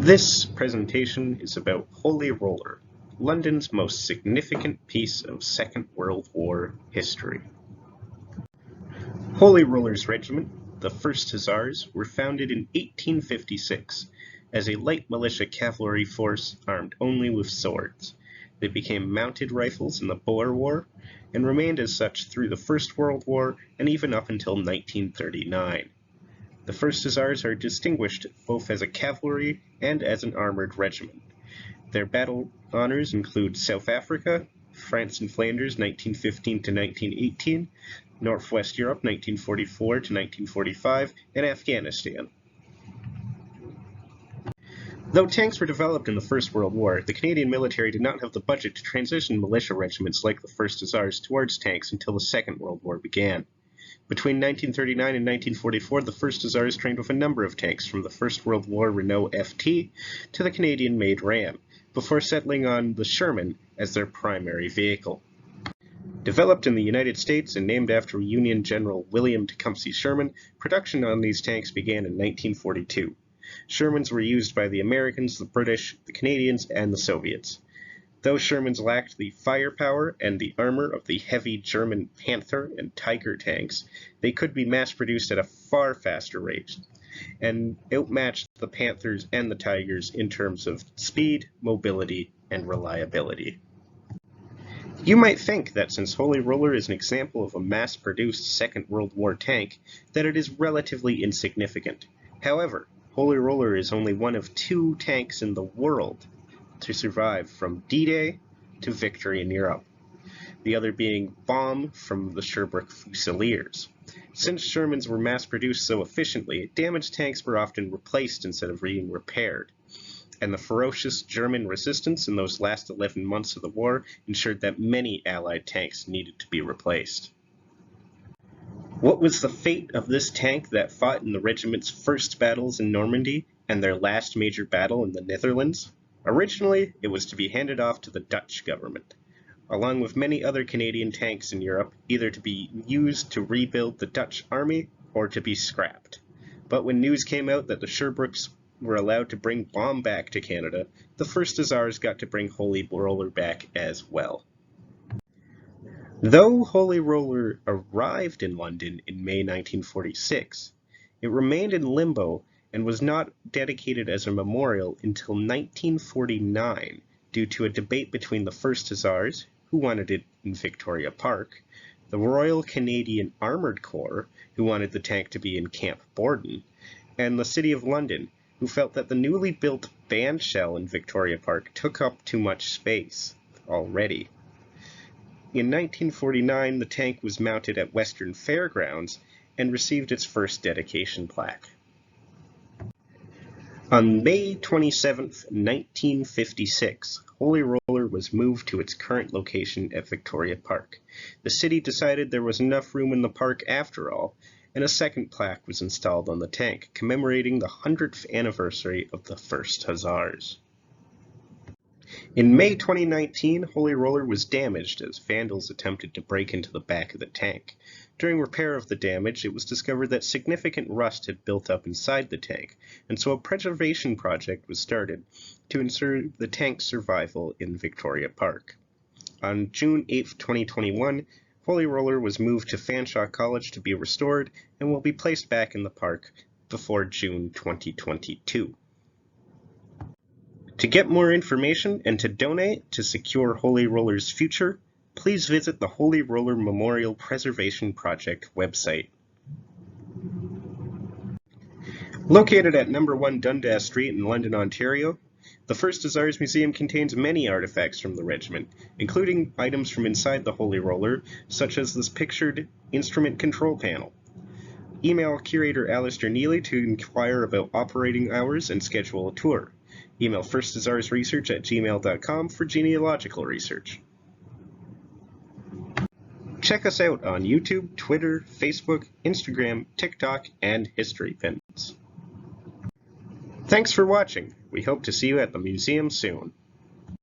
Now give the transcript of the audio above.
This presentation is about Holy Roller, London's most significant piece of Second World War history. Holy Roller's regiment, the 1st Hussars, were founded in 1856 as a light militia cavalry force armed only with swords. They became mounted rifles in the Boer War and remained as such through the First World War and even up until 1939. The 1st Hussars are distinguished both as a cavalry and as an armoured regiment. Their battle honours include South Africa, France and Flanders 1915 to 1918, Northwest Europe 1944 to 1945, and Afghanistan. Though tanks were developed in the First World War, the Canadian military did not have the budget to transition militia regiments like the 1st Hussars towards tanks until the Second World War began. Between 1939 and 1944, the 1st Hussars trained with a number of tanks, from the First World War Renault FT to the Canadian-made Ram, before settling on the Sherman as their primary vehicle. Developed in the United States and named after Union General William Tecumseh Sherman, production on these tanks began in 1942. Shermans were used by the Americans, the British, the Canadians, and the Soviets. Though Shermans lacked the firepower and the armor of the heavy German Panther and Tiger tanks, they could be mass-produced at a far faster rate, and outmatched the Panthers and the Tigers in terms of speed, mobility, and reliability. You might think that since Holy Roller is an example of a mass-produced Second World War tank, that it is relatively insignificant. However, Holy Roller is only one of 2 tanks in the world to survive from D-Day to victory in Europe, the other being Bomb from the Sherbrooke Fusiliers. Since Shermans were mass-produced so efficiently, damaged tanks were often replaced instead of being repaired, and the ferocious German resistance in those last 11 months of the war ensured that many Allied tanks needed to be replaced. What was the fate of this tank that fought in the regiment's first battles in Normandy and their last major battle in the Netherlands? Originally, it was to be handed off to the Dutch government, along with many other Canadian tanks in Europe, either to be used to rebuild the Dutch army or to be scrapped. But when news came out that the Sherbrooks were allowed to bring Bomb back to Canada, the 1st Hussars got to bring Holy Roller back as well. Though Holy Roller arrived in London in May 1946, it remained in limbo and was not dedicated as a memorial until 1949 due to a debate between the 1st Hussars, who wanted it in Victoria Park, the Royal Canadian Armoured Corps, who wanted the tank to be in Camp Borden, and the City of London, who felt that the newly built bandshell in Victoria Park took up too much space already. In 1949, the tank was mounted at Western Fairgrounds and received its first dedication plaque. On May 27, 1956, Holy Roller was moved to its current location at Victoria Park. The city decided there was enough room in the park after all, and a second plaque was installed on the tank, commemorating the 100th anniversary of the 1st Hussars. In May 2019, Holy Roller was damaged as vandals attempted to break into the back of the tank. During repair of the damage, it was discovered that significant rust had built up inside the tank, and so a preservation project was started to ensure the tank's survival in Victoria Park. On June 8, 2021, Holy Roller was moved to Fanshawe College to be restored and will be placed back in the park before June 2022. To get more information and to donate to secure Holy Roller's future, please visit the Holy Roller Memorial Preservation Project website. Located at No. 1 Dundas Street in London, Ontario, the 1st Hussars Museum contains many artifacts from the regiment, including items from inside the Holy Roller, such as this pictured instrument control panel. Email curator Alistair Neely to inquire about operating hours and schedule a tour. Email firsthuzarsresearch@gmail.com for genealogical research. Check us out on YouTube, Twitter, Facebook, Instagram, TikTok, and History Pins. Thanks for watching. We hope to see you at the museum soon.